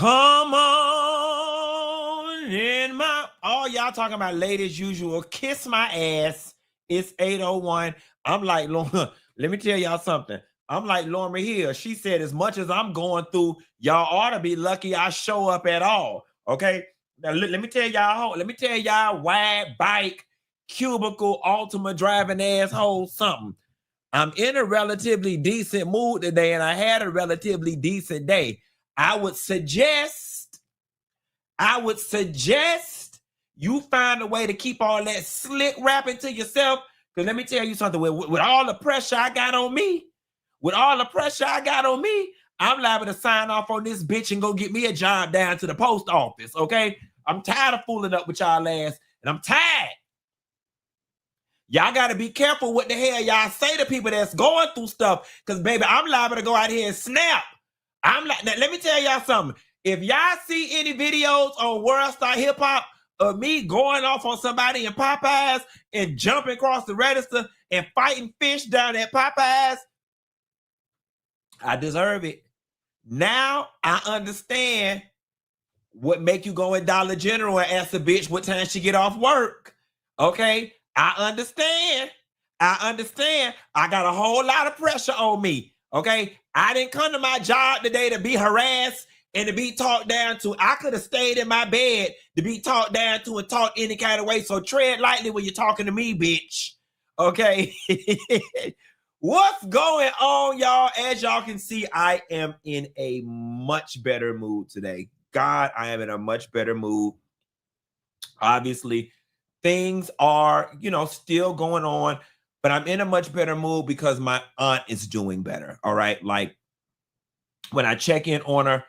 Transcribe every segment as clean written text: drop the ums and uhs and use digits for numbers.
Come on in my, all y'all talking about late as usual. Kiss my ass. It's 8:01. I'm like, let me tell y'all something. I'm like Laura Hill. She said, as much as I'm going through, y'all ought to be lucky I show up at all. Okay. Now let me tell y'all wide bike, cubicle, Ultima driving asshole something. I'm in a relatively decent mood today, and I had a relatively decent day. I would suggest you find a way to keep all that slick rapping to yourself. Because let me tell you something, with all the pressure I got on me, I'm liable to sign off on this bitch and go get me a job down to the post office, okay? I'm tired of fooling up with y'all ass, and I'm tired. Y'all got to be careful what the hell y'all say to people that's going through stuff, because, baby, I'm liable to go out here and snap. Now, let me tell y'all something. If y'all see any videos on World Star Hip Hop of me going off on somebody in Popeyes and jumping across the register and fighting fish down at Popeyes, I deserve it. Now I understand what make you go in Dollar General and ask a bitch what time she get off work. Okay? I understand. I got a whole lot of pressure on me. Okay? I didn't come to my job today to be harassed and to be talked down to. I could have stayed in my bed to be talked down to and talked any kind of way. So tread lightly when you're talking to me, bitch. Okay? What's going on, y'all? As y'all can see, I am in a much better mood today. God, I am in a much better mood. Obviously, things are, still going on, but I'm in a much better mood because my aunt is doing better. All right. Like when I check in on her,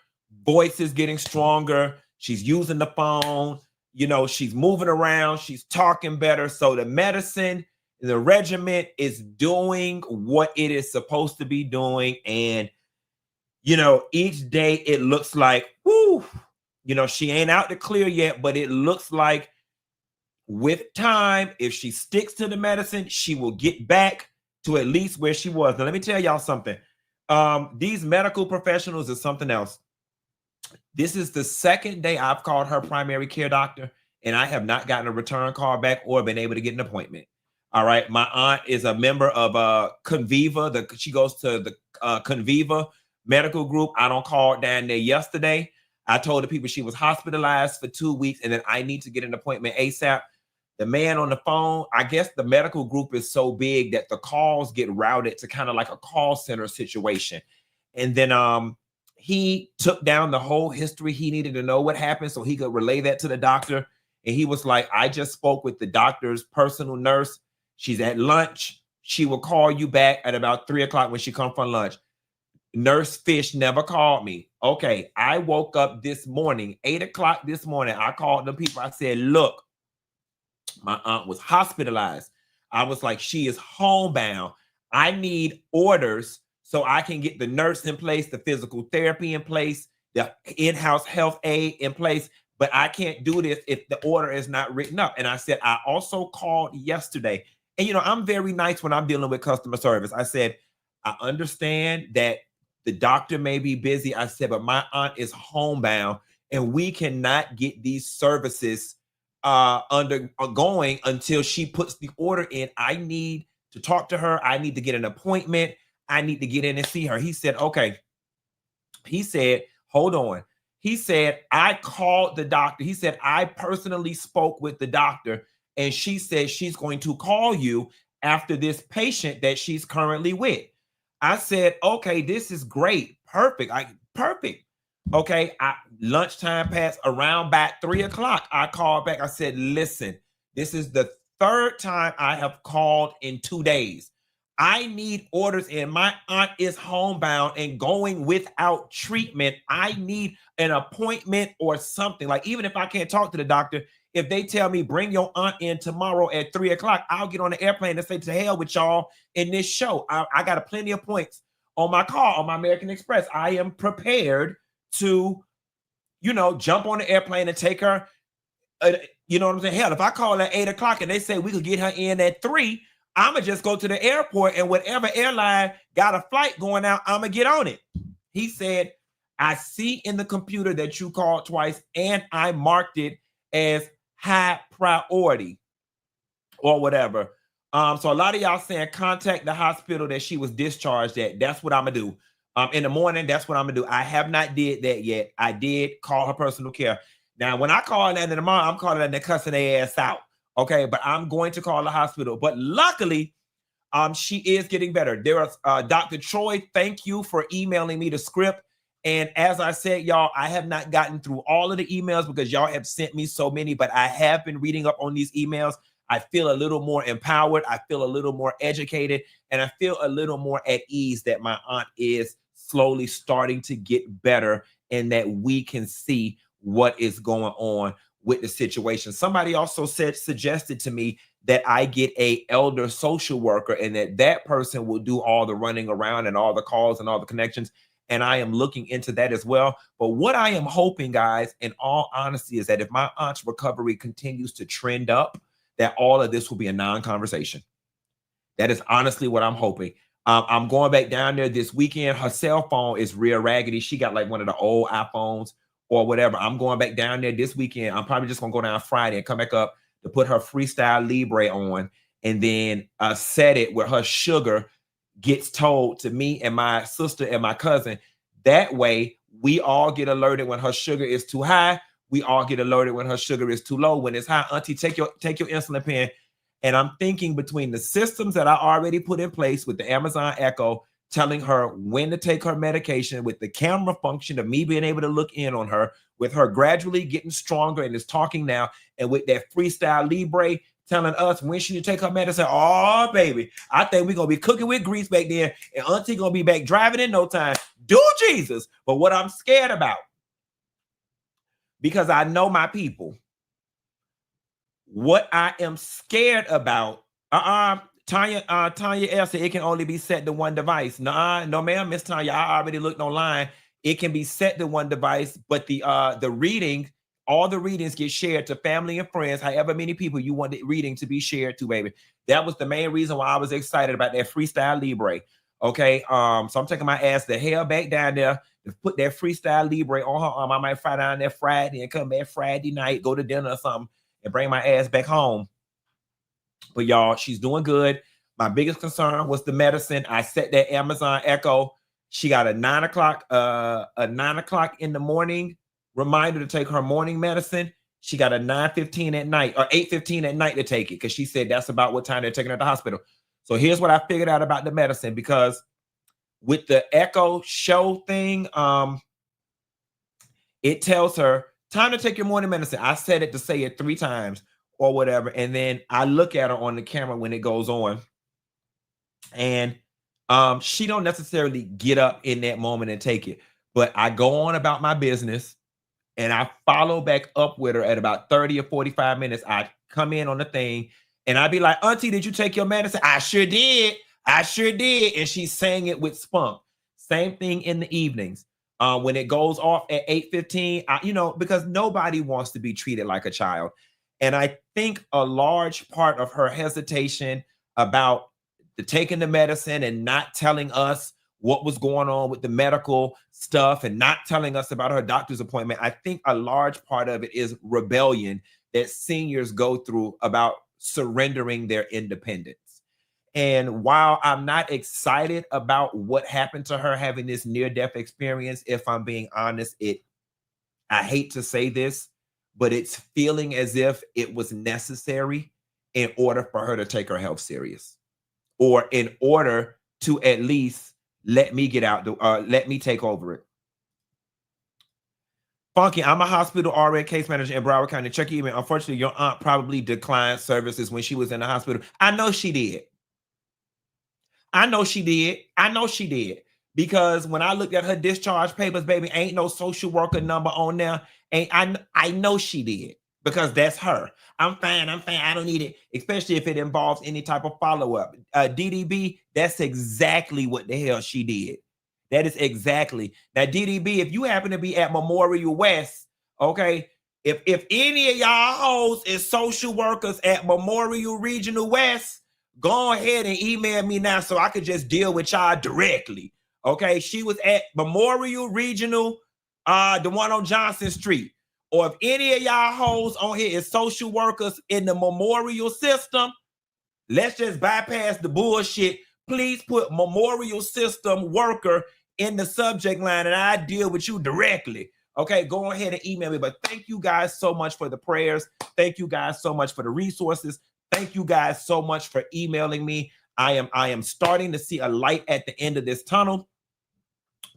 voice is getting stronger. She's using the phone. She's moving around. She's talking better. So the medicine, the regimen is doing what it is supposed to be doing. And, each day it looks like, whoo, she ain't out to clear yet, but it looks like with time, if she sticks to the medicine, she will get back to at least where she was. Now, let me tell y'all something. These medical professionals is something else. This is the second day I've called her primary care doctor, and I have not gotten a return call back or been able to get an appointment. All right. My aunt is a member of Conviva. She goes to the Conviva medical group. I don't call down there yesterday. I told the people she was hospitalized for 2 weeks and then I need to get an appointment ASAP. The man on the phone, I guess the medical group is so big that the calls get routed to kind of like a call center situation. And then he took down the whole history. He needed to know what happened so he could relay that to the doctor. And he was like, I just spoke with the doctor's personal nurse. She's at lunch. She will call you back at about 3 o'clock when she comes from lunch. Nurse Fish never called me. Okay, I woke up this morning, 8 o'clock this morning. I called the people. I said, look, my aunt was hospitalized. I was like, she is homebound. I need orders so I can get the nurse in place, the physical therapy in place, the in-house health aid in place. But I can't do this if the order is not written up. And I said, I also called yesterday. And, I'm very nice when I'm dealing with customer service. I said, I understand that the doctor may be busy. I said, but my aunt is homebound and we cannot get these services undergoing until she puts the order in. I need to talk to her. I need to get an appointment. I need to get in and see her. He said, okay. He said, hold on. He said, I called the doctor. He said, I personally spoke with the doctor and she said she's going to call you after this patient that she's currently with. I said, okay, this is great. Perfect. Perfect. Okay. Lunchtime passed around back 3 o'clock. I called back. I said, listen, this is the third time I have called in 2 days. I need orders in. My aunt is homebound and going without treatment. I need an appointment or something. Like, even if I can't talk to the doctor, if they tell me bring your aunt in tomorrow at 3 o'clock, I'll get on the airplane and say to hell with y'all in this show. I got plenty of points on my car, on my American Express. I am prepared to, jump on the airplane and take her. You know what I'm saying? Hell, if I call at 8 o'clock and they say we could get her in at 3, I'm going to just go to the airport and whatever airline got a flight going out, I'm going to get on it. He said, I see in the computer that you called twice, and I marked it as high priority or whatever. So a lot of y'all saying contact the hospital that she was discharged at. That's what I'm gonna do. In the morning, that's what I'm gonna do. I have not did that yet. I did call her personal care. Now, when I call that in the morning, I'm calling that and cussing their ass out. Okay, but I'm going to call the hospital. But luckily, she is getting better. There is Dr. Troy. Thank you for emailing me the script. And as I said, y'all, I have not gotten through all of the emails because y'all have sent me so many, but I have been reading up on these emails. I feel a little more empowered. I feel a little more educated, and I feel a little more at ease that my aunt is slowly starting to get better and that we can see what is going on with the situation. Somebody also suggested to me that I get a elder social worker and that person will do all the running around and all the calls and all the connections. And I am looking into that as well. But what I am hoping, guys, in all honesty, is that if my aunt's recovery continues to trend up, that all of this will be a non-conversation. That is honestly what I'm hoping. I'm going back down there this weekend. Her cell phone is real raggedy. She got like one of the old iPhones or whatever. I'm going back down there this weekend. I'm probably just going to go down Friday and come back up to put her Freestyle Libre on and then set it where her sugar gets told to me and my sister and my cousin. That way, we all get alerted when her sugar is too high. We all get alerted when her sugar is too low. When it's high, auntie, take your insulin pen. And I'm thinking between the systems that I already put in place with the Amazon Echo, telling her when to take her medication, with the camera function of me being able to look in on her, with her gradually getting stronger and is talking now, and with that Freestyle Libre telling us when she should take her medicine. Oh, baby, I think we're going to be cooking with grease back there, and auntie going to be back driving in no time. Do Jesus. But what I'm scared about, because I know my people, what I am scared about, Tanya L said it can only be set to one device. No, ma'am, Miss Tanya, I already looked online. It can be set to one device, but the reading, all the readings get shared to family and friends, however many people you want the reading to be shared to, baby. That was the main reason why I was excited about that Freestyle Libre. Okay, so I'm taking my ass the hell back down there to put that Freestyle Libre on her arm. I might fly down there Friday and come back Friday night, go to dinner or something, and bring my ass back home. But y'all, she's doing good. My biggest concern was the medicine. I set that Amazon Echo. She got a 9 o'clock in the morning reminder to take her morning medicine. She got a 9:15 at night or 8:15 at night to take it, because she said that's about what time they're taking her to the hospital. So here's what I figured out about the medicine, because with the Echo Show thing, it tells her time to take your morning medicine. I set it to say it 3 times or whatever, and then I look at her on the camera when it goes on, and she don't necessarily get up in that moment and take it, but I go on about my business and I follow back up with her at about 30 or 45 minutes. I come in on the thing and I be like, auntie, did you take your medicine? I sure did. I sure did. And she's saying it with spunk. Same thing in the evenings. When it goes off at 8:15, because nobody wants to be treated like a child. And I think a large part of her hesitation about taking the medicine and not telling us what was going on with the medical stuff and not telling us about her doctor's appointment, I think a large part of it is rebellion that seniors go through about surrendering their independence. And while I'm not excited about what happened to her having this near-death experience, if I'm being honest, I hate to say this, but it's feeling as if it was necessary in order for her to take her health serious, or in order to at least let me get out, let me take over it. Funky, I'm a hospital RN case manager in Broward County. Check your email. Unfortunately, your aunt probably declined services when she was in the hospital. I know she did. I know she did. Because when I looked at her discharge papers, baby, ain't no social worker number on there. I know she did, because that's her. I'm fine. I don't need it, especially if it involves any type of follow-up. DDB, that's exactly what the hell she did. That is exactly. Now, DDB, if you happen to be at Memorial West, okay, if any of y'all hoes is social workers at Memorial Regional West, go ahead and email me now so I could just deal with y'all directly. Okay, she was at Memorial Regional The one on Johnson Street. Or if any of y'all hoes on here is social workers in the memorial system, let's just bypass the bullshit. Please put memorial system worker in the subject line and I deal with you directly. Okay, go ahead and email me. But thank you guys so much for the prayers. Thank you guys so much for the resources. Thank you guys so much for emailing me. I am starting to see a light at the end of this tunnel.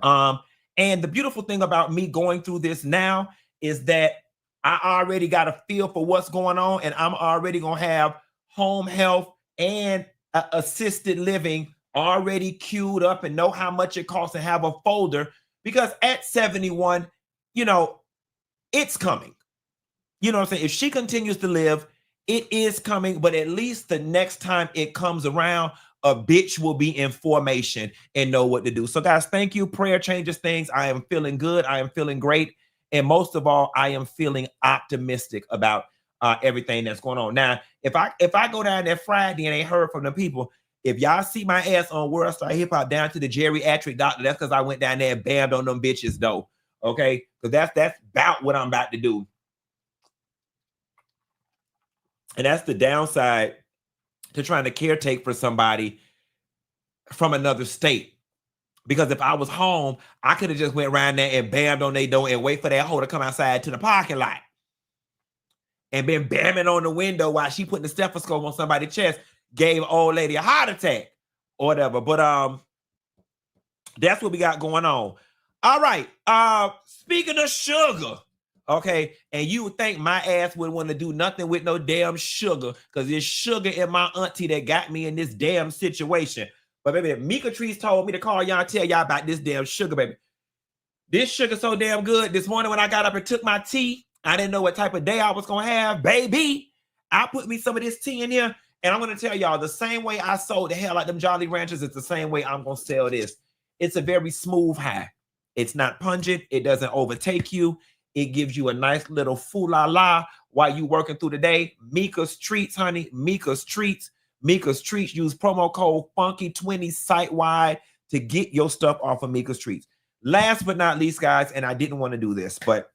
And the beautiful thing about me going through this now is that I already got a feel for what's going on, and I'm already gonna have home health and assisted living already queued up and know how much it costs and have a folder, because at 71, you know, it's coming. You know what I'm saying? If she continues to live, it is coming, but at least the next time it comes around, a bitch will be in formation and know what to do. So guys, thank you. Prayer changes things. I am feeling good. I am feeling great. And most of all, I am feeling optimistic about everything that's going on. Now, if I go down there Friday and ain't heard from the people, if y'all see my ass on World Star Hip Hop down to the geriatric doctor, that's because I went down there and bammed on them bitches though. Okay, because that's about what I'm about to do. And that's the downside to trying to caretake for somebody from another state. Because if I was home, I could have just went around there and bammed on their door and wait for that hoe to come outside to the parking lot. And been bamming on the window while she putting the stethoscope on somebody's chest, gave old lady a heart attack or whatever. But that's what we got going on. All right. Speaking of sugar, okay, and you would think my ass would want to do nothing with no damn sugar, because there's sugar in my auntie that got me in this damn situation. But baby, Mika Trees told me to call y'all and tell y'all about this damn sugar, baby. This sugar so damn good. This morning when I got up and took my tea, I didn't know what type of day I was going to have. Baby, I put me some of this tea in here, and I'm going to tell y'all, the same way I sold the hell out them Jolly Ranchers, it's the same way I'm going to sell this. It's a very smooth high. It's not pungent. It doesn't overtake you. It gives you a nice little foo-la-la while you working through the day. Mika's Treats, honey. Mika's Treats. Mika's Treats. Use promo code FUNKY20 site-wide to get your stuff off of Mika's Treats. Last but not least, guys, and I didn't want to do this, but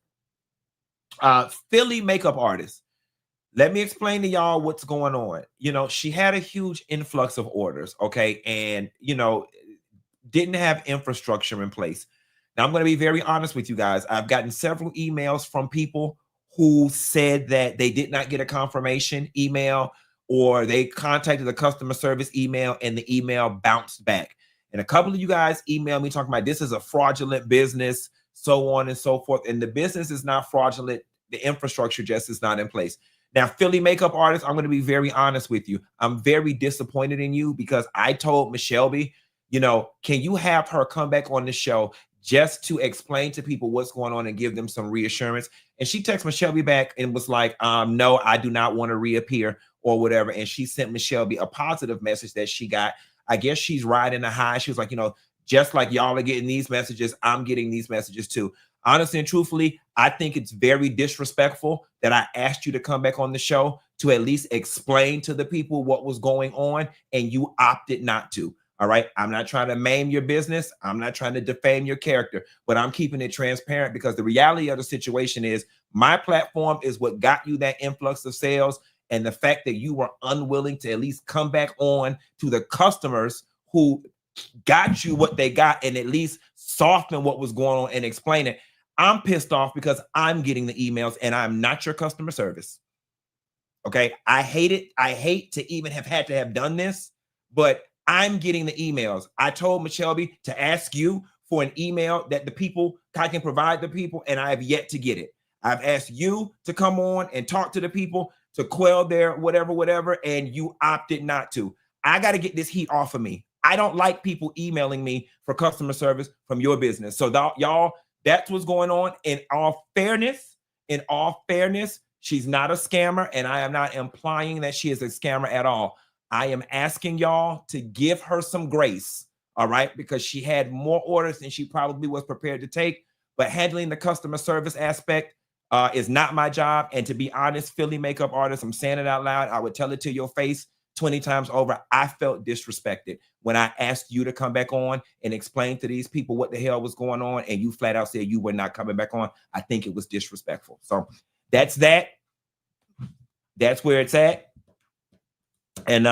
Philly makeup artist. Let me explain to y'all what's going on. You know, she had a huge influx of orders, okay? And, you know, didn't have infrastructure in place. Now, I'm going to be very honest with you guys. I've gotten several emails from people who said that they did not get a confirmation email, or they contacted the customer service email and the email bounced back. And a couple of you guys emailed me talking about this is a fraudulent business, so on and so forth. And the business is not fraudulent. The infrastructure just is not in place. Now, Philly makeup artists, I'm going to be very honest with you. I'm very disappointed in you, because I told Michelle, you know, can you have her come back on the show just to explain to people what's going on and give them some reassurance? And she texted Michelle back and was like, no, I do not want to reappear or whatever. And she sent Michelle a positive message that she got. I guess she's riding a high. She was like, you know, just like y'all are getting these messages, I'm getting these messages too. Honestly and truthfully, I think it's very disrespectful that I asked you to come back on the show to at least explain to the people what was going on, and you opted not to. All right. I'm not trying to maim your business. I'm not trying to defame your character, but I'm keeping it transparent, because the reality of the situation is my platform is what got you that influx of sales. And the fact that you were unwilling to at least come back on to the customers who got you what they got and at least soften what was going on and explain it. I'm pissed off because I'm getting the emails and I'm not your customer service. Okay. I hate it. I hate to even have had to have done this, but I'm getting the emails. I told Michelle to ask you for an email that the people, I can provide the people, and I have yet to get it. I've asked you to come on and talk to the people to quell their whatever, and you opted not to. I got to get this heat off of me. I don't like people emailing me for customer service from your business. So y'all, that's what's going on. In all fairness, she's not a scammer, and I am not implying that she is a scammer at all. I am asking y'all to give her some grace, all right? Because she had more orders than she probably was prepared to take, but handling the customer service aspect is not my job. And to be honest, Philly makeup artist, I'm saying it out loud, I would tell it to your face, 20 times over, I felt disrespected when I asked you to come back on and explain to these people what the hell was going on, and you flat out said you were not coming back on. I think it was disrespectful. So that's that. That's where it's at. And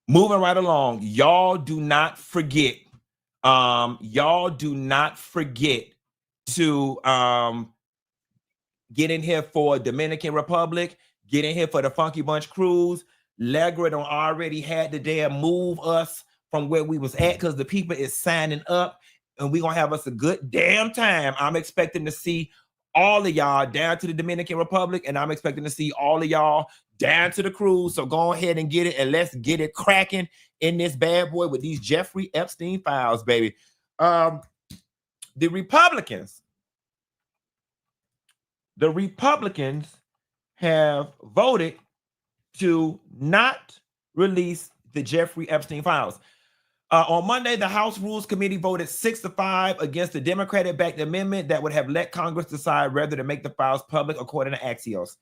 moving right along, y'all do not forget. Y'all do not forget to get in here for Dominican Republic, get in here for the Funky Bunch Cruise. Legra done already had to damn move us from where we was at because the people is signing up, and we're gonna have us a good damn time. I'm expecting to see all of y'all down to the Dominican Republic, and I'm expecting to see all of y'all down to the cruise. So go ahead and get it, and let's get it cracking in this bad boy with these Jeffrey Epstein files, baby. The Republicans have voted to not release the Jeffrey Epstein files. On Monday, the House Rules Committee voted 6-5 against the Democratic-backed amendment that would have let Congress decide whether to make the files public, according to Axios.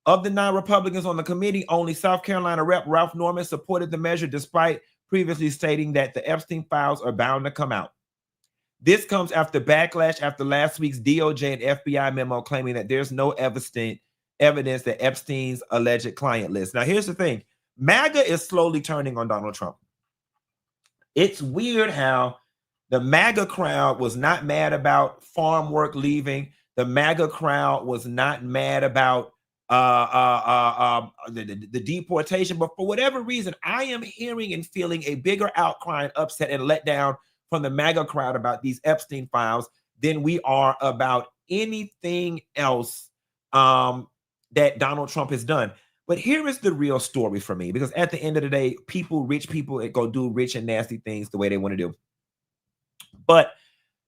Of the 9 Republicans on the committee, only South Carolina Rep. Ralph Norman supported the measure, despite previously stating that the Epstein files are bound to come out. This comes after backlash after last week's DOJ and FBI memo claiming that there's no evidence that Epstein's alleged client list. Now, here's the thing. MAGA is slowly turning on Donald Trump. It's weird how the MAGA crowd was not mad about farm work leaving. The MAGA crowd was not mad about the deportation. But for whatever reason, I am hearing and feeling a bigger outcry and upset and letdown from the MAGA crowd about these Epstein files than we are about anything else that Donald Trump has done. But here is the real story for me, because at the end of the day, rich people go do rich and nasty things the way they want to do. But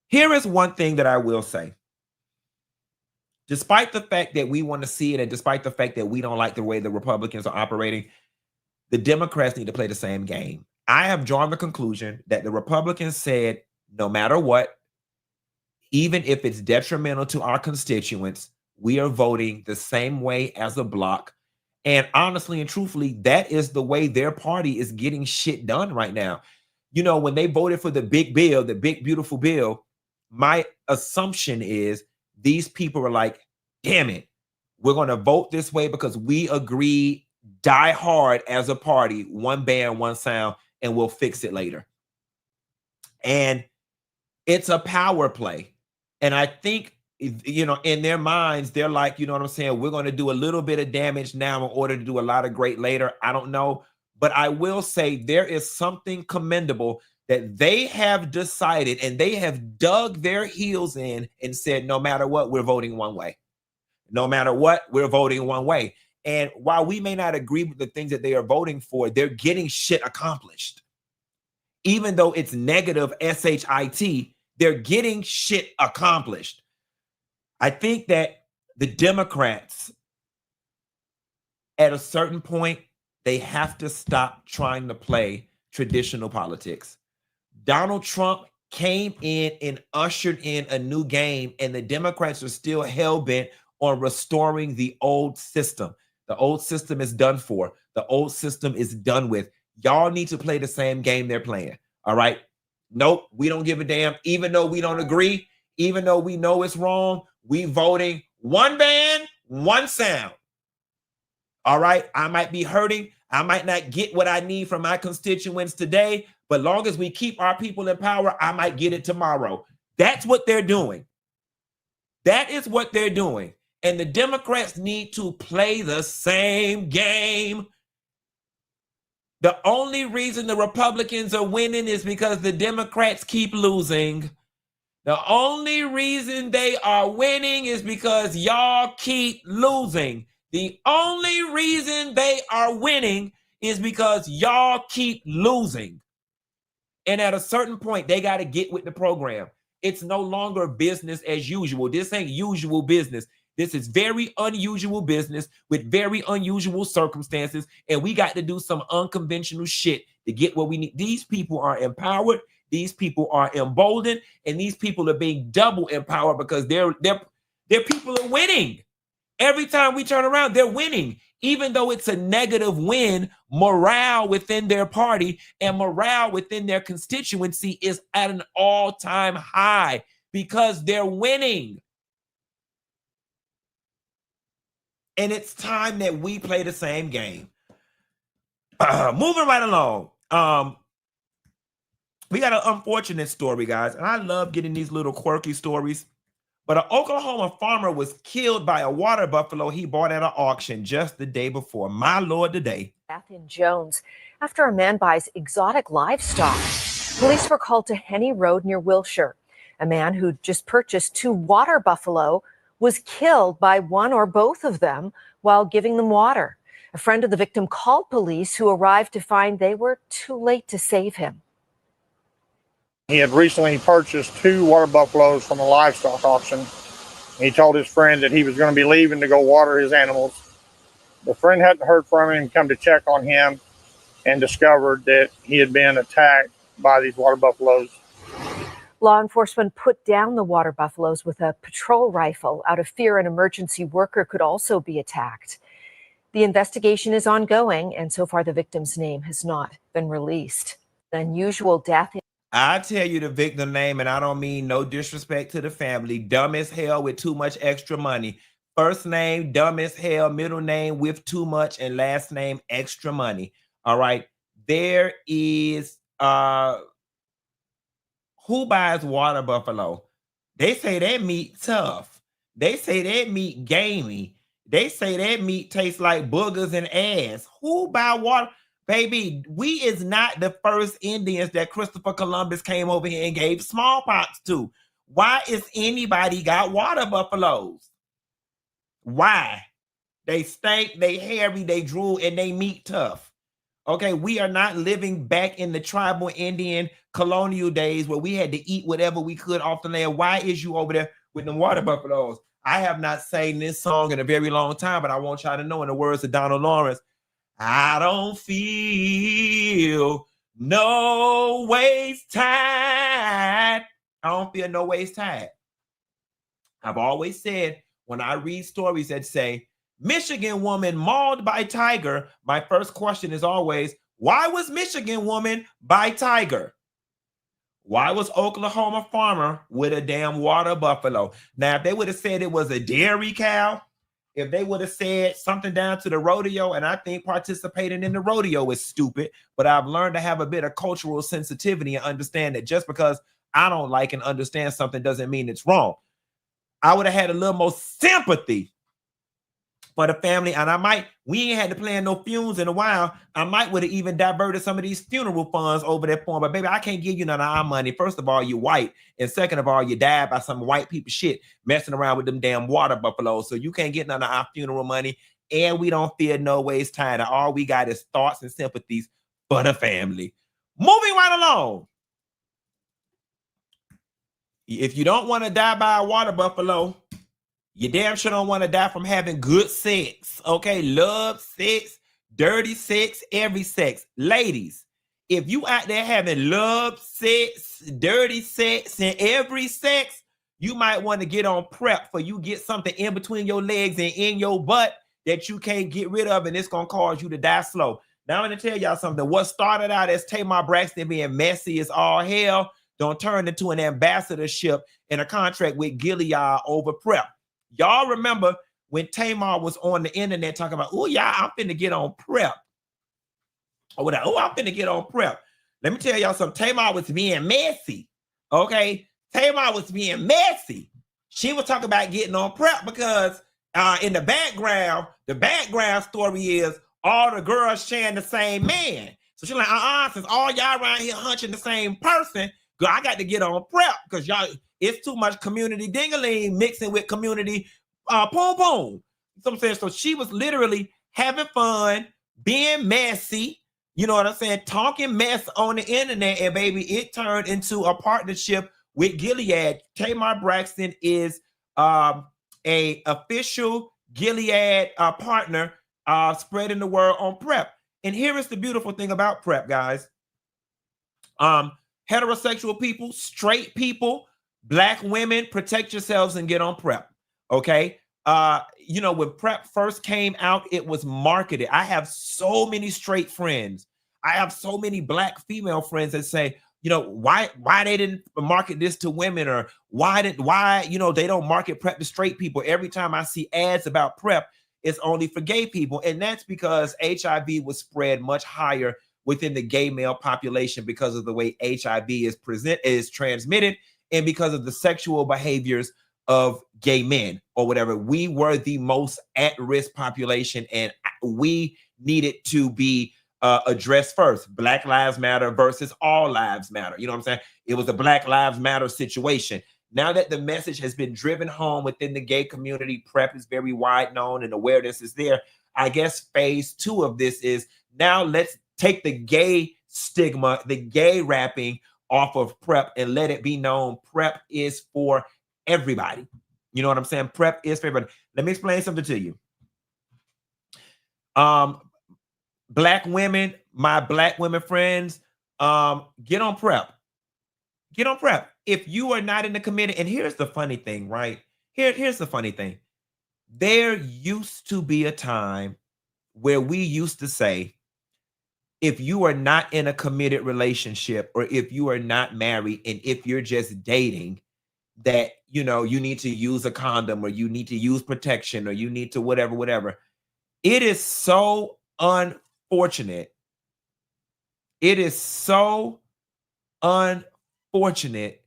here is one thing that I will say. Despite the fact that we want to see it, and despite the fact that we don't like the way the Republicans are operating, the Democrats need to play the same game. I have drawn the conclusion that the Republicans said, no matter what, even if it's detrimental to our constituents, we are voting the same way as a bloc. And honestly and truthfully, that is the way their party is getting shit done right now. You know, when they voted for the big bill, the big, beautiful bill, my assumption is these people are like, damn it, we're going to vote this way because we agree, die hard as a party, one band, one sound, and we'll fix it later. And it's a power play. And I think, you know, in their minds, they're like, you know what I'm saying? We're going to do a little bit of damage now in order to do a lot of great later. I don't know. But I will say there is something commendable that they have decided, and they have dug their heels in and said, no matter what, we're voting one way. No matter what, we're voting one way. And while we may not agree with the things that they are voting for, they're getting shit accomplished. Even though it's negative SHIT, they're getting shit accomplished. I think that the Democrats, at a certain point, they have to stop trying to play traditional politics. Donald Trump came in and ushered in a new game, and the Democrats are still hell-bent on restoring the old system. The old system is done for. The old system is done with. Y'all need to play the same game they're playing. All right? Nope, we don't give a damn. Even though we don't agree, even though we know it's wrong, we voting one band, one sound. All right? I might be hurting. I might not get what I need from my constituents today, but long as we keep our people in power, I might get it tomorrow. That's what they're doing. That is what they're doing. And the Democrats need to play the same game. The only reason the Republicans are winning is because the Democrats keep losing. The only reason they are winning is because y'all keep losing. The only reason they are winning is because y'all keep losing. And at a certain point, they got to get with the program. It's no longer business as usual. This ain't usual business. This is very unusual business with very unusual circumstances. And we got to do some unconventional shit to get what we need. These people are empowered. These people are emboldened. And these people are being double empowered because their people are winning. Every time we turn around, they're winning. Even though it's a negative win, morale within their party and morale within their constituency is at an all-time high because they're winning. And it's time that we play the same game. Moving right along. We got an unfortunate story, guys. And I love getting these little quirky stories. But an Oklahoma farmer was killed by a water buffalo he bought at an auction just the day before. My Lord, today. Death in Jones after a man buys exotic livestock. Police were called to Henny Road near Wilshire. A man who just purchased 2 water buffalo was killed by one or both of them while giving them water. A friend of the victim called police, who arrived to find they were too late to save him. He had recently purchased 2 water buffaloes from a livestock auction. He told his friend that he was going to be leaving to go water his animals. The friend hadn't heard from him, come to check on him, and discovered that he had been attacked by these water buffaloes. Law enforcement put down the water buffaloes with a patrol rifle out of fear an emergency worker could also be attacked. The investigation is ongoing, and so far the victim's name has not been released. The unusual death. I tell you the victim name, and I don't mean no disrespect to the family. Dumb as hell with too much extra money. First name, dumb as hell. Middle name with too much, and last name, extra money. All right. There is who buys water buffalo? They say that meat tough. They say that meat gamey. They say that meat tastes like boogers and ass. Who buy water? Baby, we is not the first Indians that Christopher Columbus came over here and gave smallpox to. Why is anybody got water buffaloes? Why? They stink, they hairy, they drool, and they meat tough. Okay, we are not living back in the tribal Indian colonial days where we had to eat whatever we could off the land. Why is you over there with the water buffaloes? I have not sang this song in a very long time, but I want y'all to know, in the words of Donald Lawrence, I don't feel no waist tied. I don't feel no waist tied. I've always said, when I read stories that say, Michigan woman mauled by tiger, my first question is always, why was Michigan woman by tiger? Why was Oklahoma farmer with a damn water buffalo? Now, if they would have said it was a dairy cow, if they would have said something down to the rodeo, and I think participating in the rodeo is stupid, but I've learned to have a bit of cultural sensitivity and understand that just because I don't like and understand something doesn't mean it's wrong. I would have had a little more sympathy for the family, and we ain't had to plan no funerals in a while. I might would have even diverted some of these funeral funds over there for them. But baby, I can't give you none of our money. First of all, you're white, and second of all, you died by some white people shit messing around with them damn water buffaloes. So you can't get none of our funeral money, and we don't feel no ways tied. All we got is thoughts and sympathies for the family. Moving right along. If you don't want to die by a water buffalo, you damn sure don't want to die from having good sex, okay? Love, sex, dirty sex, every sex. Ladies, if you out there having love, sex, dirty sex, and every sex, you might want to get on prep for you get something in between your legs and in your butt that you can't get rid of, and it's going to cause you to die slow. Now, I'm going to tell y'all something. What started out as Tamar Braxton being messy as all hell don't turn into an ambassadorship and a contract with Gilead over prep. Y'all remember when Tamar was on the internet talking about, oh, y'all, I'm finna get on prep. Or oh, I'm finna get on prep. Let me tell y'all something. Tamar was being messy. Okay? Tamar was being messy. She was talking about getting on prep because in the background story is all the girls sharing the same man. So she's like, since all y'all around here hunching the same person, girl, I got to get on prep because y'all, it's too much community ding-a-ling mixing with community poom-poom. So I'm saying, so she was literally having fun, being messy, you know what I'm saying, talking mess on the internet, and baby, it turned into a partnership with Gilead. Tamar Braxton is a official Gilead partner spreading the word on prep. And here is the beautiful thing about prep, guys. Heterosexual people, straight people, Black women, protect yourselves and get on prep. Okay. You know, when PrEP first came out, it was marketed. I have so many straight friends. I have so many black female friends that say, you know, why they didn't market this to women, or why you know, they don't market PrEP to straight people. Every time I see ads about PrEP, it's only for gay people. And that's because HIV was spread much higher within the gay male population because of the way HIV is transmitted, and because of the sexual behaviors of gay men or whatever. We were the most at-risk population, and we needed to be addressed first. Black Lives Matter versus All Lives Matter. You know what I'm saying? It was a Black Lives Matter situation. Now that the message has been driven home within the gay community, PrEP is very wide known and awareness is there. I guess phase 2 of this is, now let's take the gay stigma, the gay wrapping off of PrEP, and let it be known PrEP is for everybody. You know what I'm saying? PrEP is for everybody. Let me explain something to you. Black women, my black women friends, get on PrEP. Get on PrEP. If you are not in the committee, and here's the funny thing, right? Here's the funny thing. There used to be a time where we used to say, if you are not in a committed relationship, or if you are not married, and if you're just dating, that, you know, you need to use a condom, or you need to use protection, or you need to whatever. It is so unfortunate. It is so unfortunate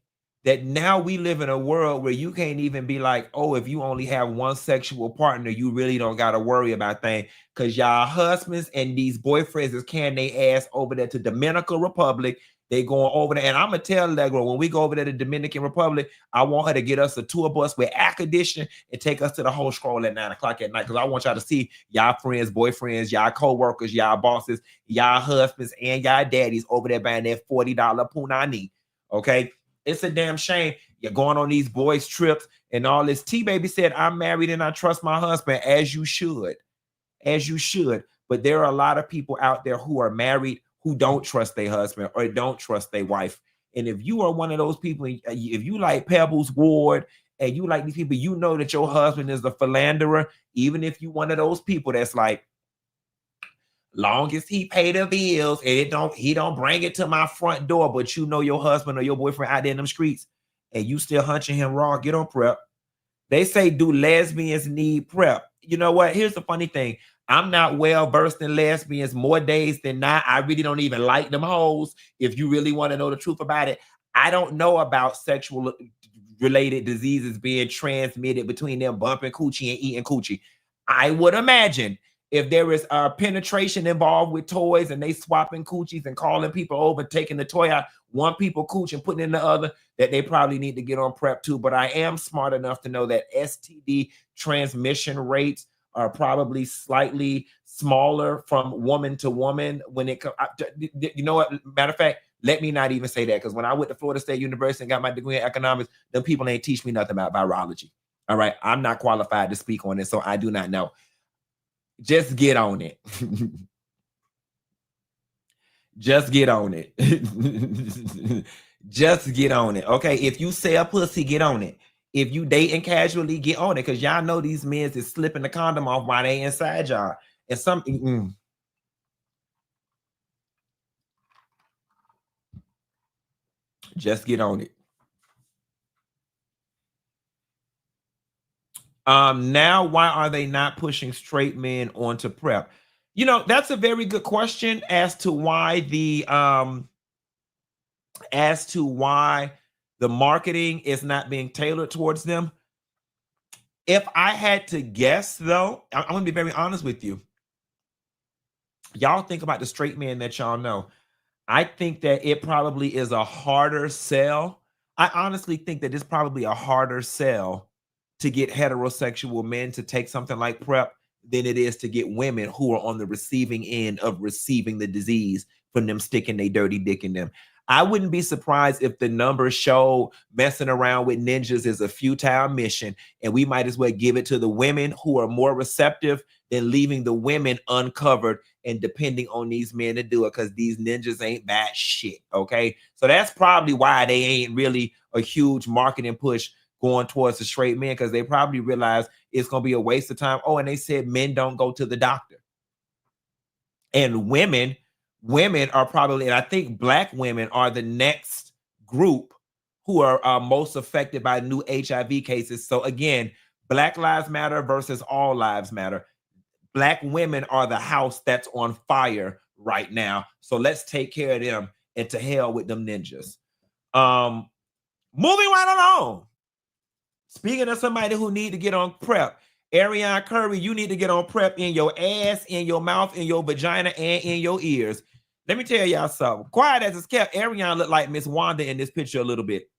that now we live in a world where you can't even be like, oh, if you only have one sexual partner, you really don't got to worry about things, because y'all husbands and these boyfriends is carrying their ass over there to Dominican Republic. They going over there, and I'm gonna tell that girl, when we go over there to Dominican Republic, I want her to get us a tour bus with air conditioning and take us to the whole scroll at 9 o'clock at night, because I want y'all to see y'all friends, boyfriends, y'all co-workers, y'all bosses, y'all husbands, and y'all daddies over there buying that $40 punani. Okay, it's a damn shame you're going on these boys trips and all this. T-Baby said, I'm married and I trust my husband, as you should, but there are a lot of people out there who are married who don't trust their husband or don't trust their wife. And if you are one of those people, if you like Pebbles Ward and you like these people, you know that your husband is a philanderer. Even if you one of those people that's like, long as he pay the bills and he don't bring it to my front door, but you know your husband or your boyfriend out there in them streets and you still hunching him raw, get on PrEP. They say, do lesbians need PrEP? You know what? Here's the funny thing. I'm not well versed in lesbians more days than not. I really don't even like them hoes. If you really want to know the truth about it, I don't know about sexual related diseases being transmitted between them bumping coochie and eating coochie. I would imagine if there is penetration involved with toys and they swapping coochies and calling people over, taking the toy out, one people cooch and putting in the other, that they probably need to get on PrEP too. But I am smart enough to know that STD transmission rates are probably slightly smaller from woman to woman when it comes. You know what? Matter of fact, let me not even say that, because when I went to Florida State University and got my degree in economics, them people ain't teach me nothing about virology. All right, I'm not qualified to speak on it, so I do not know. Just get on it. Just get on it. Just get on it. Okay, if you sell pussy, get on it. If you dating casually, get on it, because y'all know these men is slipping the condom off while they inside y'all. And something. Just get on it. Now, why are they not pushing straight men onto PrEP? You know, that's a very good question as to why the marketing is not being tailored towards them. If I had to guess, though, I'm going to be very honest with you. Y'all think about the straight men that y'all know. I think that it probably is a harder sell. I honestly think that it's probably a harder sell to get heterosexual men to take something like PrEP than it is to get women who are on the receiving end of receiving the disease from them sticking their dirty dick in them. I wouldn't be surprised if the numbers show messing around with ninjas is a futile mission, and we might as well give it to the women who are more receptive than leaving the women uncovered and depending on these men to do it, because these ninjas ain't bad shit, okay? So that's probably why they ain't really a huge marketing push going towards the straight men because they probably realize it's going to be a waste of time. Oh, and they said men don't go to the doctor. And women are probably, and I think Black women are the next group who are most affected by new HIV cases. So again, Black Lives Matter versus All Lives Matter. Black women are the house that's on fire right now. So let's take care of them, and to hell with them ninjas. Moving right along. Speaking of somebody who need to get on PrEP, Arionne Curry, you need to get on PrEP in your ass, in your mouth, in your vagina, and in your ears. Let me tell y'all something. Quiet as it's kept, Arionne looked like Miss Wanda in this picture a little bit.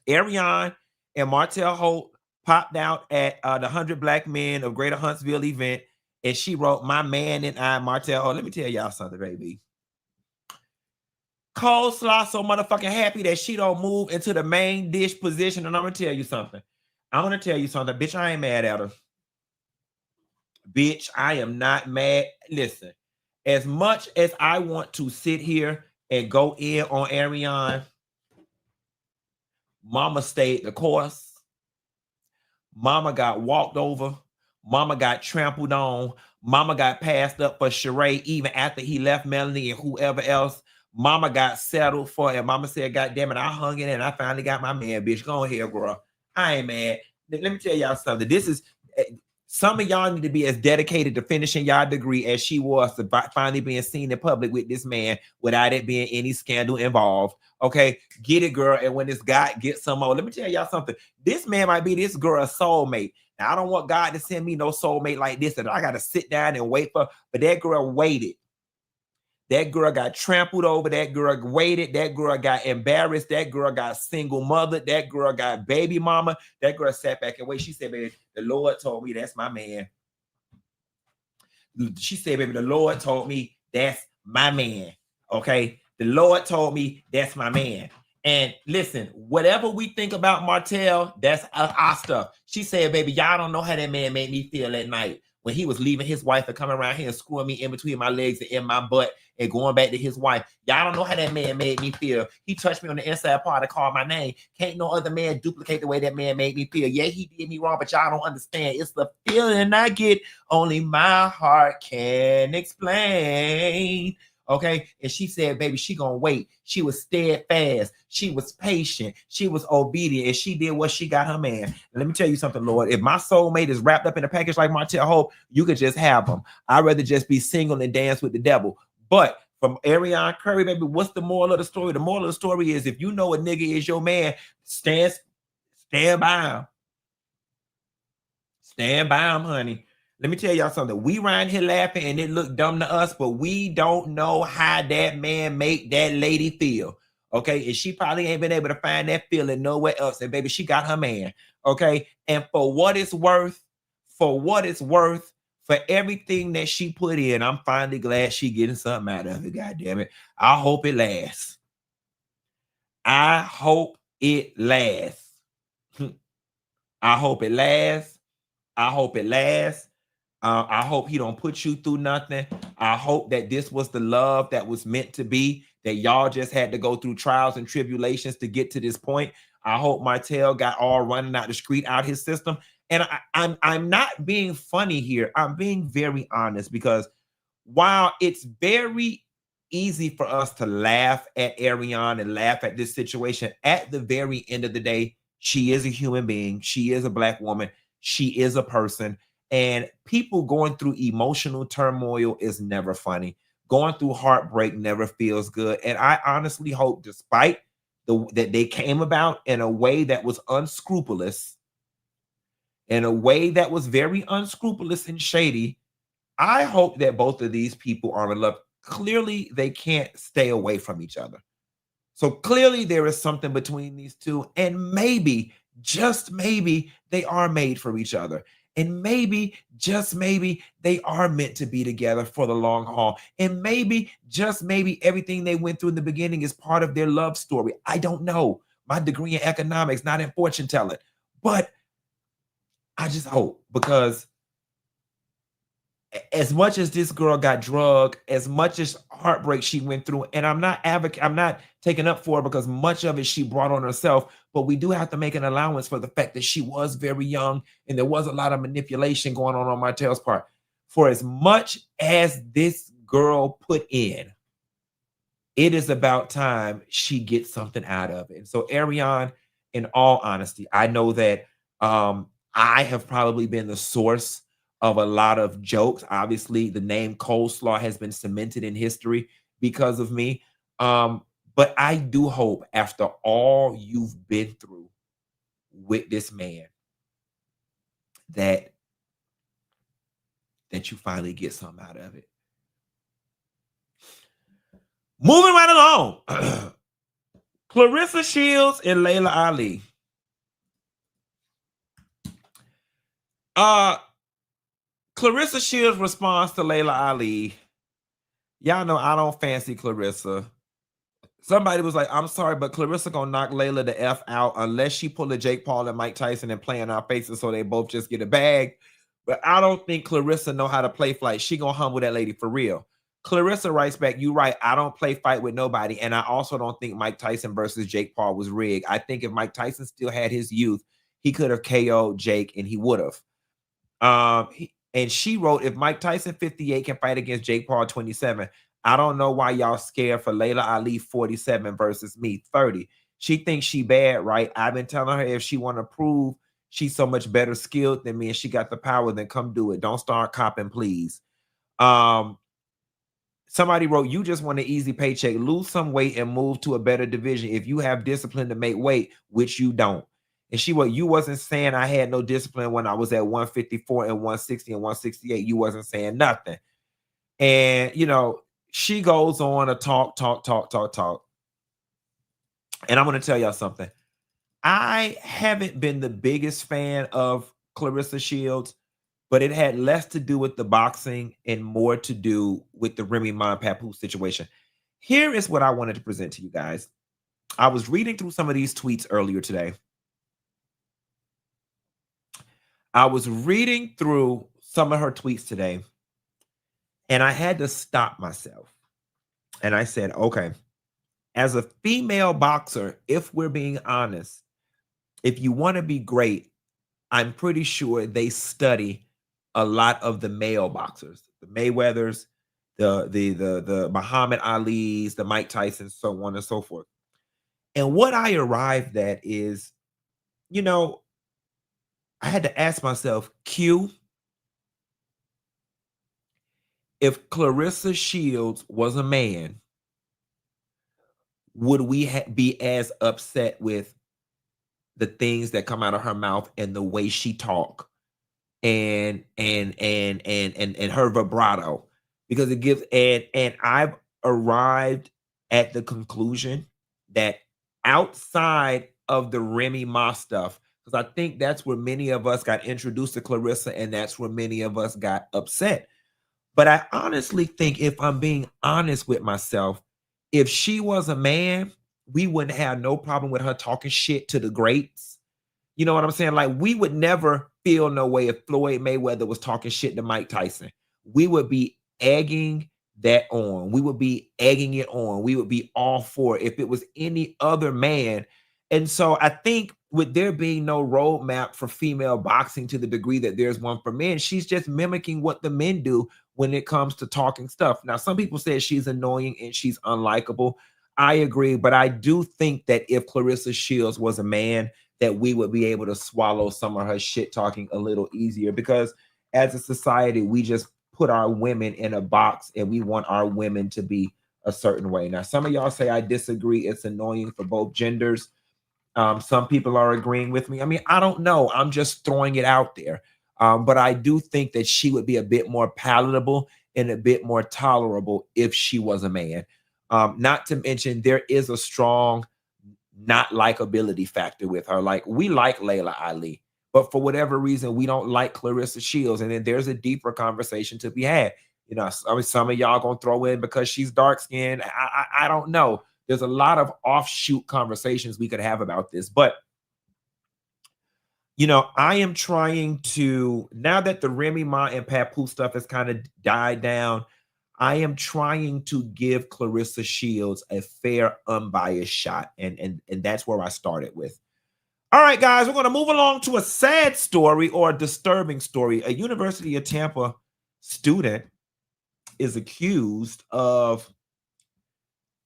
Arionne and Martell Holt popped out at the 100 Black Men of Greater Huntsville event, and she wrote, "My man and I, Martell." Oh, let me tell y'all something, baby. Coleslaw so motherfucking happy that she don't move into the main dish position. And I'm gonna tell you something. Bitch, I ain't mad at her. Bitch, I am not mad. Listen, as much as I want to sit here and go in on Arionne, mama stayed the course. Mama got walked over. Mama got trampled on. Mama got passed up for Sheree even after he left Melanie and whoever else. Mama got settled for, and mama said, "God damn it, I hung in and I finally got my man, bitch. Go ahead, girl. I ain't mad." Let me tell y'all something. This is, some of y'all need to be as dedicated to finishing y'all degree as she was to finally being seen in public with this man without it being any scandal involved. Okay, get it, girl. And when this guy gets some more, let me tell y'all something. This man might be this girl's soulmate. Now, I don't want God to send me no soulmate like this that I got to sit down and wait for, but that girl waited. That girl got trampled over. That girl waited. That girl got embarrassed. That girl got single mother. That girl got baby mama. That girl sat back and wait. She said, "Baby, the Lord told me that's my man." She said, "Baby, the Lord told me that's my man." Okay? The Lord told me that's my man. And listen, whatever we think about Martell, that's our stuff. She said, "Baby, y'all don't know how that man made me feel at night when he was leaving his wife and coming around here and screwing me in between my legs and in my butt and going back to his wife. Y'all don't know how that man made me feel. He touched me on the inside part and called my name. Can't no other man duplicate the way that man made me feel. Yeah, he did me wrong, but y'all don't understand. It's the feeling I get only my heart can explain." Okay, and she said, "Baby, she gonna wait." She was steadfast. She was patient. She was obedient, and she did what she got her man. And let me tell you something, Lord. If my soulmate is wrapped up in a package like Martell Hope, you could just have them. I'd rather just be single and dance with the devil. But from Arionne Curry, baby, what's the moral of the story? The moral of the story is, if you know a nigga is your man, stand by him. Stand by him, honey. Let me tell y'all something. We around here laughing and it looked dumb to us, but we don't know how that man make that lady feel. Okay, and she probably ain't been able to find that feeling nowhere else. And baby, she got her man. Okay, and for what it's worth, for everything that she put in, I'm finally glad she getting something out of it. God damn it. I hope it lasts. I hope it lasts. I hope it lasts. I hope it lasts. I hope he don't put you through nothing. I hope that this was the love that was meant to be, that y'all just had to go through trials and tribulations to get to this point. I hope Martell got all running out the street out his system. And I'm not being funny here. I'm being very honest, because while it's very easy for us to laugh at Arionne and laugh at this situation, at the very end of the day, she is a human being. She is a Black woman. She is a person. And people going through emotional turmoil is never funny. Going through heartbreak never feels good. And I honestly hope, despite that they came about in a way that was unscrupulous, in a way that was very unscrupulous and shady, I hope that both of these people are in love. Clearly, they can't stay away from each other. So clearly there is something between these two. And maybe, just maybe, they are made for each other. And maybe, just maybe, they are meant to be together for the long haul. And maybe, just maybe, everything they went through in the beginning is part of their love story. I don't know. My degree in economics, not in fortune telling. But I just hope, because as much as this girl got drugged, as much as heartbreak she went through, and I'm not taking up for her because much of it she brought on herself, but we do have to make an allowance for the fact that she was very young and there was a lot of manipulation going on Martell's part. For as much as this girl put in, it is about time she gets something out of it. And so, Arionne, in all honesty, I know that I have probably been the source of a lot of jokes. Obviously, the name Coleslaw has been cemented in history because of me. But I do hope, after all you've been through with this man, that you finally get something out of it. Moving right along. Clarissa Shields and Laila Ali. Clarissa Shields' response to Laila Ali. Y'all know I don't fancy Clarissa. Somebody was like, I'm sorry, but Clarissa gonna knock Laila the F out unless she pull a Jake Paul and Mike Tyson and play in our faces so they both just get a bag. But I don't think Clarissa know how to play fight. She gonna humble that lady for real. Clarissa writes back, you right, I don't play fight with nobody. And I also don't think Mike Tyson versus Jake Paul was rigged. I think if Mike Tyson still had his youth, he could have KO'd Jake and he would have. And she wrote, if Mike Tyson 58 can fight against Jake Paul 27, I don't know why y'all scared for Laila Ali 47 versus me 30. She thinks she bad, right? I've been telling her if she want to prove she's so much better skilled than me and she got the power, then come do it. Don't start copping, please. Somebody wrote, you just want an easy paycheck. Lose some weight and move to a better division if you have discipline to make weight, which you don't. And she wrote, you wasn't saying I had no discipline when I was at 154 and 160 and 168. You wasn't saying nothing. And, you know, she goes on to talk. And I'm going to tell y'all something. I haven't been the biggest fan of Clarissa Shields, but it had less to do with the boxing and more to do with the Remy Ma Papoose situation. Here is what I wanted to present to you guys. I was reading through some of these tweets earlier today. I was reading through some of her tweets today, and I had to stop myself. And I said, okay, as a female boxer, if we're being honest, if you want to be great, I'm pretty sure they study a lot of the male boxers, the Mayweathers, the Muhammad Ali's, the Mike Tysons, so on and so forth. And what I arrived at is, you know, I had to ask myself, Q, if Clarissa Shields was a man, would we be as upset with the things that come out of her mouth and the way she talk and her vibrato? Because it gives, and I've arrived at the conclusion that outside of the Remy Ma stuff, because I think that's where many of us got introduced to Clarissa, and that's where many of us got upset. But I honestly think, if I'm being honest with myself, if she was a man, we wouldn't have no problem with her talking shit to the greats. You know what I'm saying? Like, we would never feel no way if Floyd Mayweather was talking shit to Mike Tyson. We would be egging that on. We would be egging it on. We would be all for it if it was any other man. And so I think, with there being no roadmap for female boxing to the degree that there's one for men, she's just mimicking what the men do when it comes to talking stuff. Now, some people say she's annoying and she's unlikable. I agree, but I do think that if Clarissa Shields was a man, that we would be able to swallow some of her shit talking a little easier, because as a society, we just put our women in a box and we want our women to be a certain way. Now, some of y'all say I disagree. It's annoying for both genders. Some people are agreeing with me. I mean, I don't know. I'm just throwing it out there. But I do think that she would be a bit more palatable and a bit more tolerable if she was a man. Not to mention, there is a strong not likability factor with her. Like, we like Laila Ali, but for whatever reason, we don't like Clarissa Shields. And then there's a deeper conversation to be had. You know, I mean, some of y'all gonna throw in because she's dark skinned. I don't know. There's a lot of offshoot conversations we could have about this, but you know, I am trying to, now that the Remy Ma and Papoose stuff has kind of died down, I am trying to give Clarissa Shields a fair, unbiased shot. And that's where I started with. All right, guys, we're going to move along to a sad story or a disturbing story. A University of Tampa student is accused of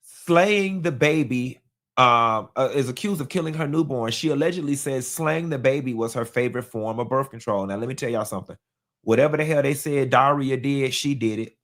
slaying the baby, is accused of killing her newborn. She allegedly says slaying the baby was her favorite form of birth control. Now, let me tell y'all something. Whatever the hell they said Daria did, she did it.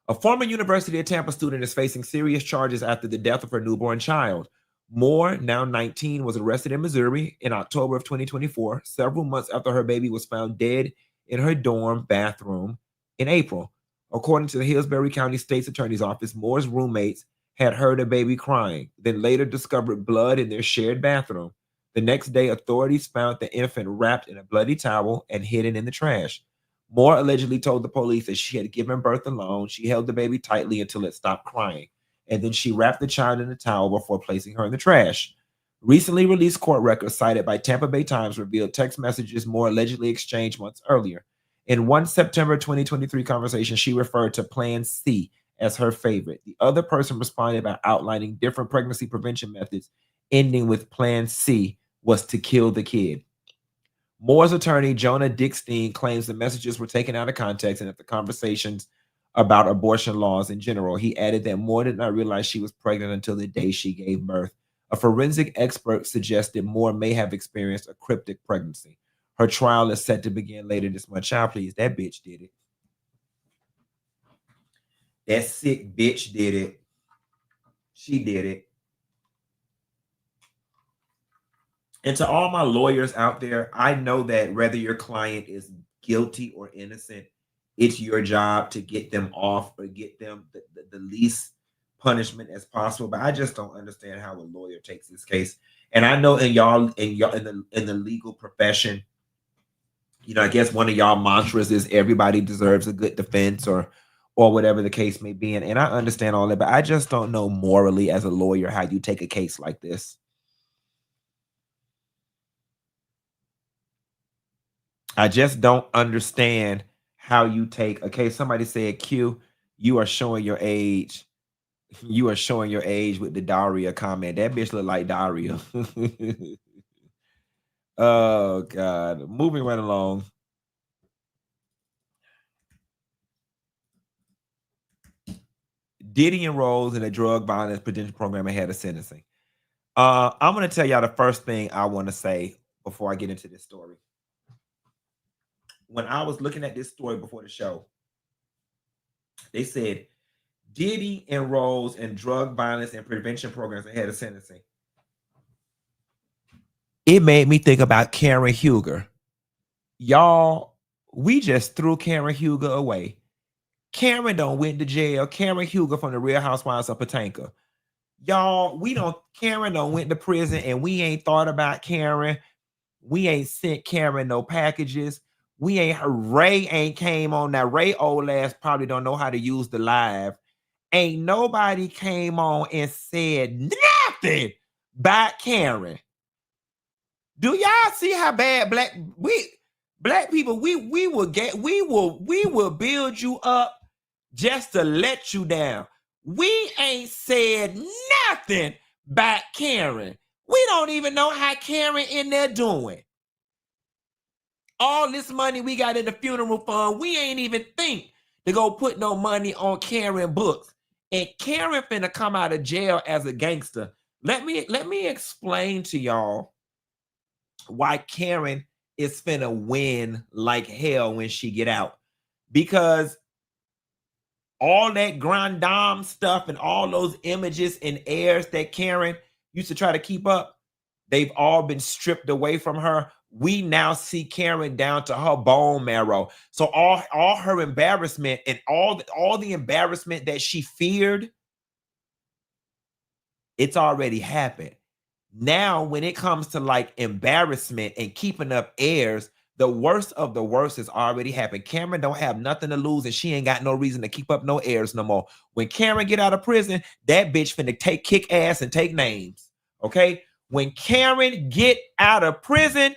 A former University of Tampa student is facing serious charges after the death of her newborn child. Moore, now 19, was arrested in Missouri in October of 2024, several months after her baby was found dead in her dorm bathroom in April. According to the Hillsborough County State's Attorney's Office, Moore's roommates had heard a baby crying, then later discovered blood in their shared bathroom. The next day, authorities found the infant wrapped in a bloody towel and hidden in the trash. Moore allegedly told the police that she had given birth alone. She held the baby tightly until it stopped crying, and then she wrapped the child in a towel before placing her in the trash. Recently released court records cited by Tampa Bay Times revealed text messages Moore allegedly exchanged months earlier. In one September 2023 conversation, she referred to Plan C as her favorite. The other person responded by outlining different pregnancy prevention methods, ending with Plan C was to kill the kid. Moore's attorney, Jonah Dickstein, claims the messages were taken out of context and that the conversations about abortion laws in general. He added that Moore did not realize she was pregnant until the day she gave birth. A forensic expert suggested Moore may have experienced a cryptic pregnancy. Her trial is set to begin later this month. Child, please, that bitch did it. That sick bitch did it. She did it. And to all my lawyers out there, I know that whether your client is guilty or innocent, it's your job to get them off or get them the least punishment as possible. But I just don't understand how a lawyer takes this case. And I know in the legal profession, you know, I guess one of y'all mantras is everybody deserves a good defense or whatever the case may be. And I understand all that, but I just don't know morally as a lawyer how you take a case like this. I just don't understand how you take, okay, somebody said, Q, you are showing your age. You are showing your age with the Daria comment. That bitch look like Daria. Oh, God. Moving right along. Diddy enrolls in a drug violence prevention program ahead of sentencing. I'm going to tell y'all the first thing I want to say before I get into this story. When I was looking at this story before the show, they said Diddy enrolls in drug violence and prevention programs ahead of sentencing. It made me think about Karen Huger. Y'all, we just threw Karen Huger away. Karen don't went to jail. Karen Huger from the Real Housewives of Patanka. Y'all, Karen don't went to prison and we ain't thought about Karen. We ain't sent Karen no packages. Ray ain't came on. Now, Ray old ass probably don't know how to use the live. Ain't nobody came on and said nothing about Karen. Do y'all see how bad black people, we will build you up just to let you down. We ain't said nothing about Karen. We don't even know how Karen in there doing. All this money we got in the funeral fund, we ain't even think to go put no money on Karen books. And Karen finna come out of jail as a gangster. Let me explain to y'all why Karen is finna win like hell when she get out. Because all that grand dame stuff and all those images and airs that Karen used to try to keep up, they've all been stripped away from her. We now see Karen down to her bone marrow. So all her embarrassment and all the embarrassment that she feared, it's already happened. Now, when it comes to like embarrassment and keeping up airs, the worst of the worst has already happened. Karen don't have nothing to lose and she ain't got no reason to keep up no airs no more. When Karen get out of prison, that bitch finna kick ass and take names. Okay? When Karen get out of prison,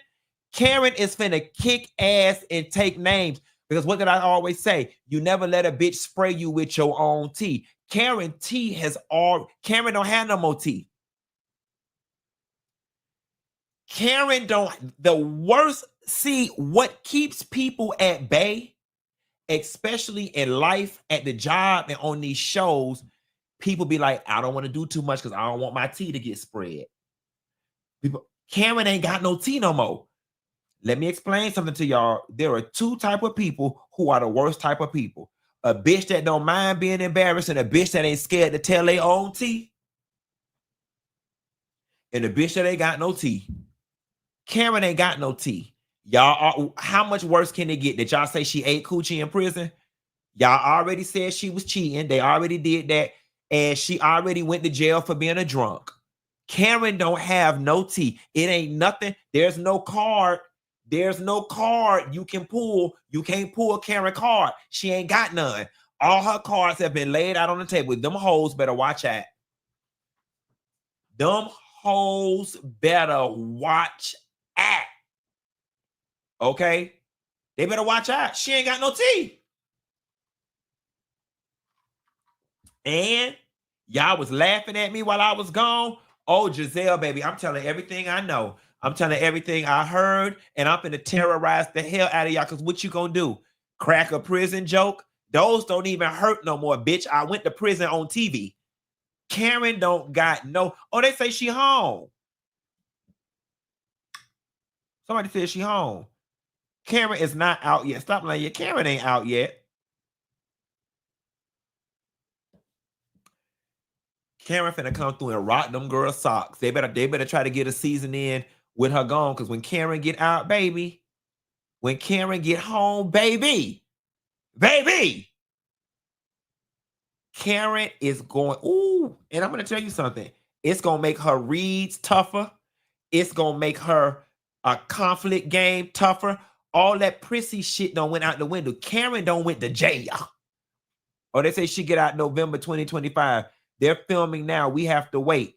Karen is finna kick ass and take names. Because what did I always say? You never let a bitch spray you with your own tea. Karen Karen don't have no more tea. Karen don't, the worst, see what keeps people at bay, especially in life, at the job, and on these shows, people be like, I don't want to do too much because I don't want my tea to get spread. Karen ain't got no tea no more. Let me explain something to y'all. There are two type of people who are the worst type of people. A bitch that don't mind being embarrassed and a bitch that ain't scared to tell their own tea. And a bitch that ain't got no tea. Karen ain't got no tea. Y'all, how much worse can it get? Did y'all say she ate coochie in prison? Y'all already said she was cheating. They already did that. And she already went to jail for being a drunk. Karen don't have no tea. It ain't nothing. There's no card. There's no card you can pull. You can't pull a Karen card. She ain't got none. All her cards have been laid out on the table. Them hoes better watch out. Them hoes better watch out. Okay? They better watch out. She ain't got no tea. And y'all was laughing at me while I was gone. Oh, Giselle, baby, I'm telling everything I know. I'm telling everything I heard, and I'm gonna terrorize the hell out of y'all. Because what you gonna do? Crack a prison joke? Those don't even hurt no more, bitch. I went to prison on TV. Karen don't got no. Oh, they say she home. Somebody said she home. Karen is not out yet. Stop lying. Karen ain't out yet. Karen finna come through and rock them girls' socks. They better try to get a season in with her gone. Because when Karen get out, baby, when Karen get home, baby, Karen is going, ooh, and I'm gonna tell you something. It's gonna make her reads tougher. It's gonna make her a conflict game tougher. All that prissy shit done went out the window. Karen don't went to jail. Or they say she get out November 2025. They're filming now. We have to wait.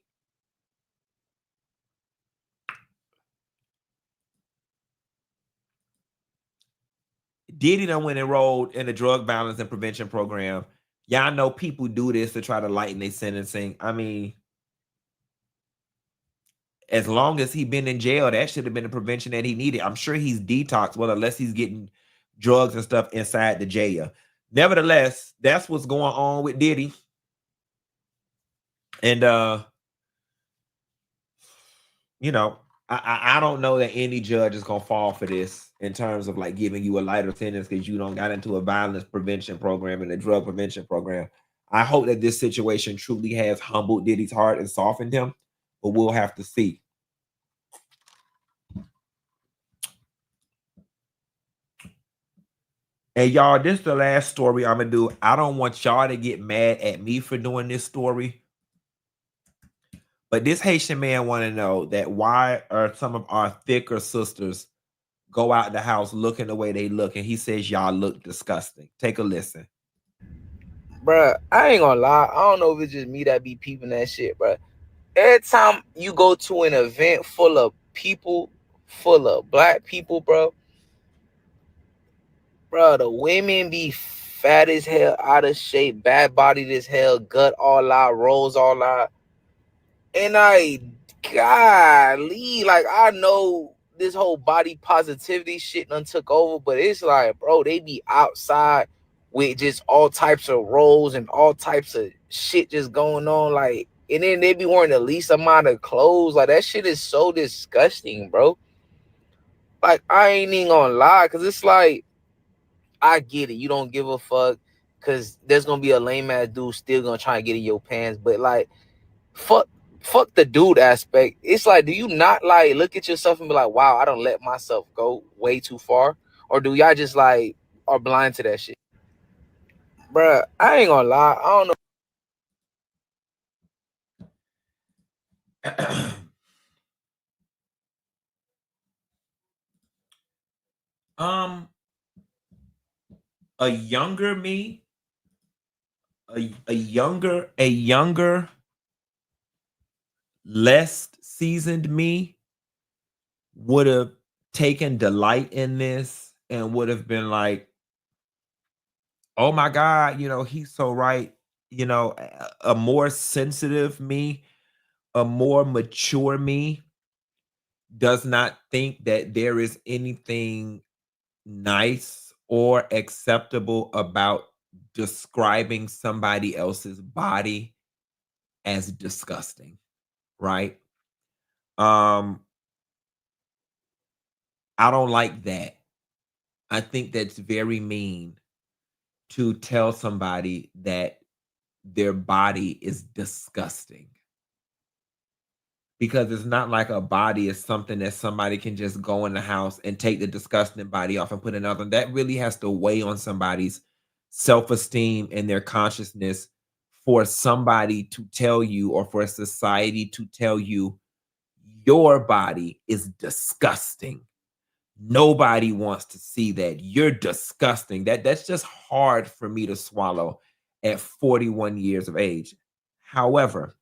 Diddy done went enrolled in the drug violence and prevention program. Y'all know people do this to try to lighten their sentencing. I mean, as long as he been in jail, that should have been the prevention that he needed. I'm sure he's detoxed, well, unless he's getting drugs and stuff inside the jail. Nevertheless, that's what's going on with Diddy. And you know, I don't know that any judge is gonna fall for this in terms of like giving you a lighter sentence because you don't got into a violence prevention program and a drug prevention program. I hope that this situation truly has humbled Diddy's heart and softened him, but we'll have to see. And y'all, this is the last story I'm gonna do. I don't want y'all to get mad at me for doing this story. But this Haitian man want to know that why are some of our thicker sisters go out the house looking the way they look, and he says y'all look disgusting. Take a listen. Bruh, I ain't gonna lie. I don't know if it's just me that be peeping that shit, bruh. Every time you go to an event full of people, full of black people, bro, the women be fat as hell, out of shape, bad bodied as hell, gut all out, rolls all out. And golly, like, I know this whole body positivity shit done took over, but it's like, bro, they be outside with just all types of rolls and all types of shit just going on, like, and then they be wearing the least amount of clothes. Like, that shit is so disgusting, bro. Like, I ain't even gonna lie, because it's like, I get it. You don't give a fuck, because there's gonna be a lame ass dude still gonna try and get in your pants, but like, fuck the dude aspect. It's like, do you not like look at yourself and be like, wow, I don't let myself go way too far? Or do y'all just like are blind to that shit? Bruh, I ain't gonna lie. I don't know. A younger me, a younger, less seasoned me would have taken delight in this and would have been like, oh my God, he's so right. A more sensitive me, a more mature me does not think that there is anything nice or acceptable about describing somebody else's body as disgusting, right? Um, I don't like that. I think that's very mean to tell somebody that their body is disgusting. Because it's not like a body is something that somebody can just go in the house and take the disgusting body off and put another one. That really has to weigh on somebody's self-esteem and their consciousness for somebody to tell you, or for a society to tell you your body is disgusting. Nobody wants to see that. You're disgusting. That's just hard for me to swallow at 41 years of age. However,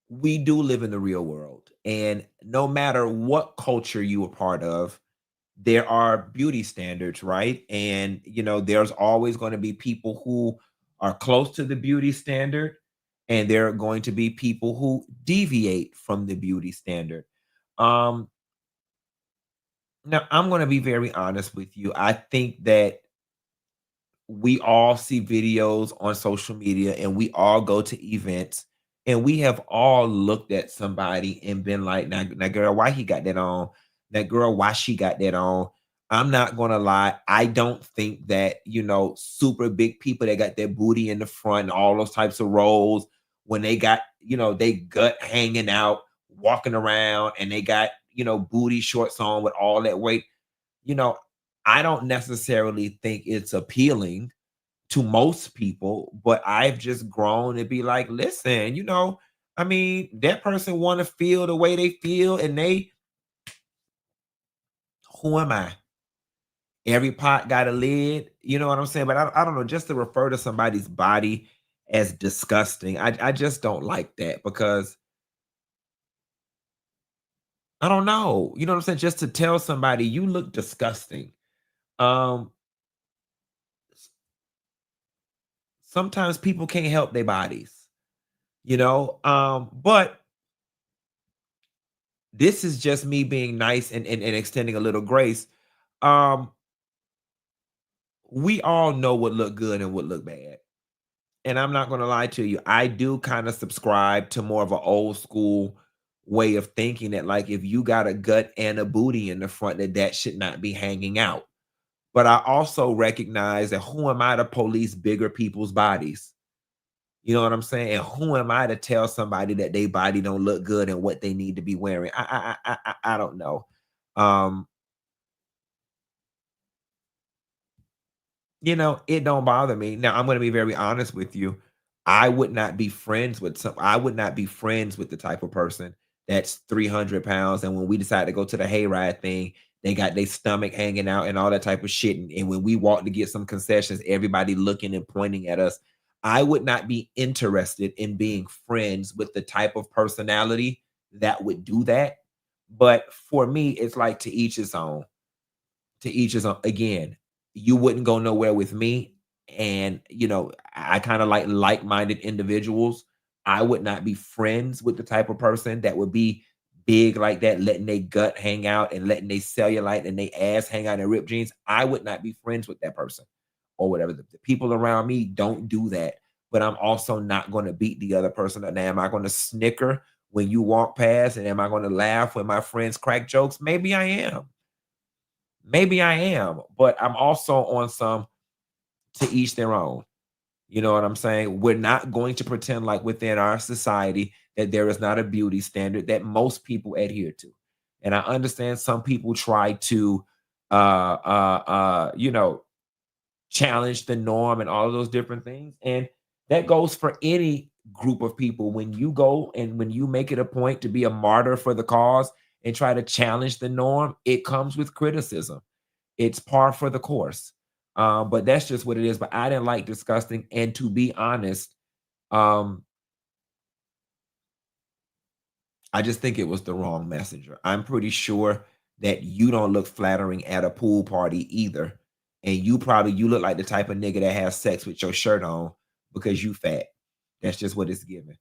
we do live in the real world, and no matter what culture you are part of, there are beauty standards, right? And there's always going to be people who are close to the beauty standard, and there are going to be people who deviate from the beauty standard. um Now, I'm going to be very honest with you. I think that we all see videos on social media, and we all go to events, and we have all looked at somebody and been like, now girl, why he got that on? That girl, why she got that on? I'm not going to lie. I don't think that, super big people that got their booty in the front and all those types of roles, when they got, they gut hanging out, walking around, and they got, booty shorts on with all that weight, you know, I don't necessarily think it's appealing to most people, but I've just grown to be like, listen, I mean, that person want to feel the way they feel, and who am I? Every pot got a lid, you know what I'm saying? But I don't know, just to refer to somebody's body as disgusting, I just don't like that, because I don't know, you know what I'm saying? Just to tell somebody you look disgusting. Um, Sometimes people can't help their bodies, but this is just me being nice and extending a little grace. Um, we all know what look good and what look bad. And I'm not gonna lie to you, I do kind of subscribe to more of an old school way of thinking, that like, if you got a gut and a booty in the front, that should not be hanging out. But I also recognize that, who am I to police bigger people's bodies? You know what I'm saying? And who am I to tell somebody that their body don't look good and what they need to be wearing? I don't know. Um, it don't bother me. Now, I'm going to be very honest with you. I would not be friends with the type of person that's 300 pounds. And when we decide to go to the hayride thing, they got their stomach hanging out and all that type of shit. And when we walk to get some concessions, everybody looking and pointing at us. I would not be interested in being friends with the type of personality that would do that. But for me, it's like, to each his own. To each his own. Again, you wouldn't go nowhere with me. And, I kind of like-minded individuals. I would not be friends with the type of person that would be big like that, letting their gut hang out and letting their cellulite and their ass hang out in ripped jeans. I would not be friends with that person, or whatever. The people around me don't do that. But I'm also not going to beat the other person up. Now, am I going to snicker when you walk past? And am I going to laugh when my friends crack jokes? Maybe I am. Maybe I am, but I'm also on some, to each their own. You know what I'm saying? We're not going to pretend like within our society that there is not a beauty standard that most people adhere to. And I understand some people try to, challenge the norm and all of those different things. And that goes for any group of people. When you go and when you make it a point to be a martyr for the cause and try to challenge the norm, it comes with criticism. It's par for the course. But that's just what it is. But I didn't like disgusting. And to be honest, um, I just think it was the wrong messenger. I'm pretty sure that you don't look flattering at a pool party either. And you look like the type of nigga that has sex with your shirt on because you fat. That's just what it's giving.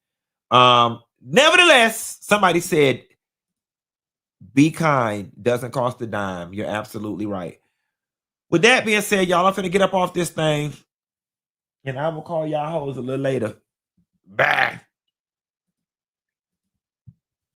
Nevertheless, somebody said, be kind, doesn't cost a dime. You're absolutely right. With that being said, y'all, I'm finna get up off this thing. And I will call y'all hoes a little later. Bye.